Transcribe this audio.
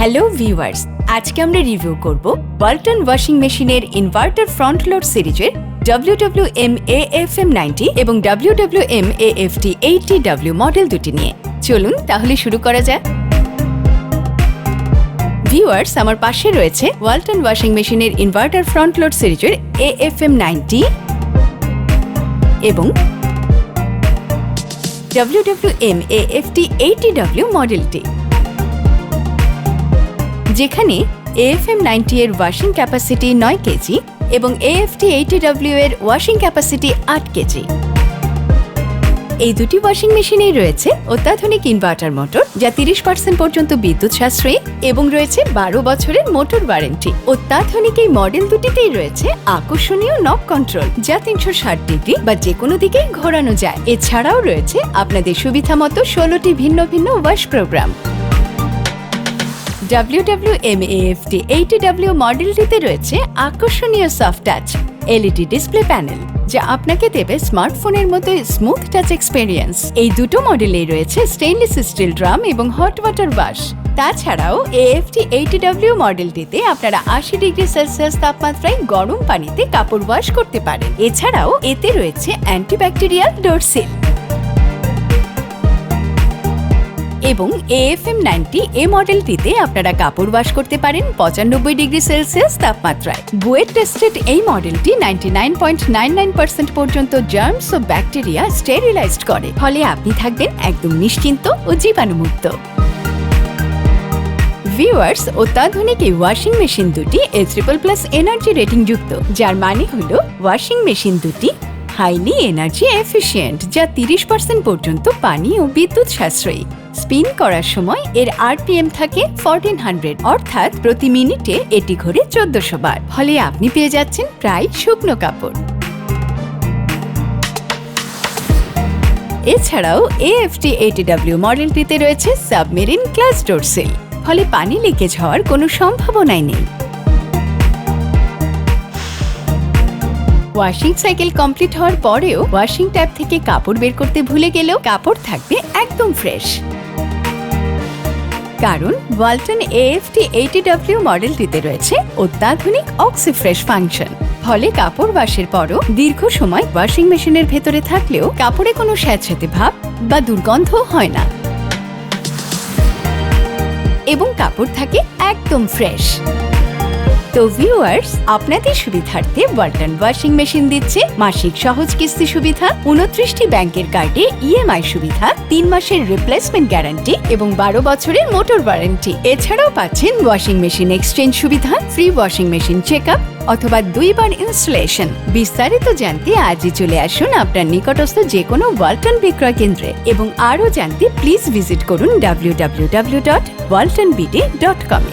Hello viewers, আজকে আমরা review করব ওয়ালটন ওয়াশিং মেশিনের ইনভার্টার ফ্রন্ট লোড সিরিজের WWM-AFM90 এবং WWM-AFT80W মডেল দুটি নিয়ে। চলুন তাহলে শুরু করা যাক। ভিউয়ার্স, আমার পাশে রয়েছে ওয়ালটন ওয়াশিং মেশিনের ইনভার্টার ফ্রন্ট লোড সিরিজের AFM90 এবং WWM-AFT80W মডেলটি, যেখানে AFM90 এর ওয়াশিং ক্যাপাসিটি 9 কেজি এবং AFT80W এর ওয়াশিং ক্যাপাসিটি 8 কেজি। এই দুটি ওয়াশিং মেশিনেই রয়েছে অত্যাধুনিক ইনভার্টার মোটর, যা 30% পর্যন্ত বিদ্যুৎ সাশ্রয়ী, এবং রয়েছে 12 বছরের মোটর ওয়ারেন্টি। অত্যাধুনিক এই মডেল দুটিতেই রয়েছে আকর্ষণীয় নব কন্ট্রোল, যা 360 ডিগ্রি বা যে কোনো দিকেই ঘোরানো যায়। এছাড়াও রয়েছে আপনাদের সুবিধা মতো 16টি ভিন্ন ভিন্ন ওয়াশ প্রোগ্রাম। WWM-AFT80W মডেলটিতে রয়েছে আকর্ষণীয় soft touch LED display panel, যা আপনাকে দেবে স্মার্টফোনের মতো স্মুথ টাচ এক্সপেরিয়েন্স। এই দুটো মডেলেই রয়েছে স্টেইনলেস স্টিল ড্রাম এবং হট ওয়াটার ওয়াশ। তাছাড়াও AFT80W মডেলটিতে আপনারা 80 ডিগ্রি সেলসিয়াস তাপমাত্রায় গরম পানিতে কাপড় ওয়াশ করতে পারেন। এছাড়াও এতে রয়েছে অ্যান্টিব্যাকটেরিয়াল ডোর সিল। এবং AFM90 এ মডেলটিতে আপনারা কাপড় ওয়াশ করতে পারেন 95 ডিগ্রি সেলসিয়াস তাপমাত্রায়। বুয়েট টেস্টেড এই মডেলটি 99.99% পর্যন্ত জার্মস ও ব্যাকটেরিয়া স্টেরিলাইজড করে, ফলে আপনি থাকবেন একদম নিশ্চিন্ত ও জীবাণুমুক্ত। ভিউয়ার্স, অত্যাধুনিক এই ওয়াশিং মেশিন দুটি A++ এনার্জি রেটিং যুক্ত, যার মানে হলো ওয়াশিং মেশিন দুটি হাইলি এনার্জি এফিশিয়েন্ট, যা 30% পর্যন্ত পানি ও বিদ্যুৎ সাশ্রয়ী। স্পিন করার সময় এর RPM থাকে 1400, অর্থাৎ প্রতি মিনিটে এটি ঘোরে 1400 বার, ফলে আপনি পেয়ে যাচ্ছেন প্রায় শুকনো কাপড়। এছাড়াও AFT80W মডেলটিতে রয়েছে সাবমেরিন গ্লাস ডোর সিল, ফলে পানি লিকেজ হওয়ার কোনো সম্ভাবনাই নেই। ওয়াশিং সাইকেল কমপ্লিট হওয়ার পরেও ওয়াশিং ট্যাব থেকে কাপড় বের করতে ভুলে গেলেও কাপড় থাকবে একদম ফ্রেশ, কারণ ওয়ালটন AFT80W মডেলটিতে রয়েছে অত্যাধুনিক অক্সিফ্রেশ ফাংশন। ফলে কাপড় ওয়াশের পরও দীর্ঘ সময় ওয়াশিং মেশিনের ভেতরে থাকলেও কাপড়ে কোনো স্যাঁতসেঁতে ভাব বা দুর্গন্ধ হয় না, এবং কাপড় থাকে একদম ফ্রেশ। তো ভিউয়ার্স, আপনাদের সুবিধার্থে ওয়ালটন ওয়াশিং মেশিন দিচ্ছে মাসিক সহজ কিস্তি সুবিধা, 29টি ব্যাংকের কার্ডে EMI সুবিধা, 3 মাসের রিপ্লেসমেন্ট গ্যারান্টি এবং 12 বছরের মোটর ওয়ারেন্টি। এছাড়াও পাচ্ছেন ওয়াশিং মেশিন এক্সচেঞ্জ সুবিধা, ফ্রি ওয়াশিং মেশিন চেকআপ অথবা 2 বার ইনস্টলেশন। বিস্তারিত জানতে আজই চলে আসুন আপনার নিকটস্থ যে কোনো ওয়ালটন বিক্রয় কেন্দ্রে, এবং আরও জানতে প্লিজ ভিজিট করুন www.waltonbd.com।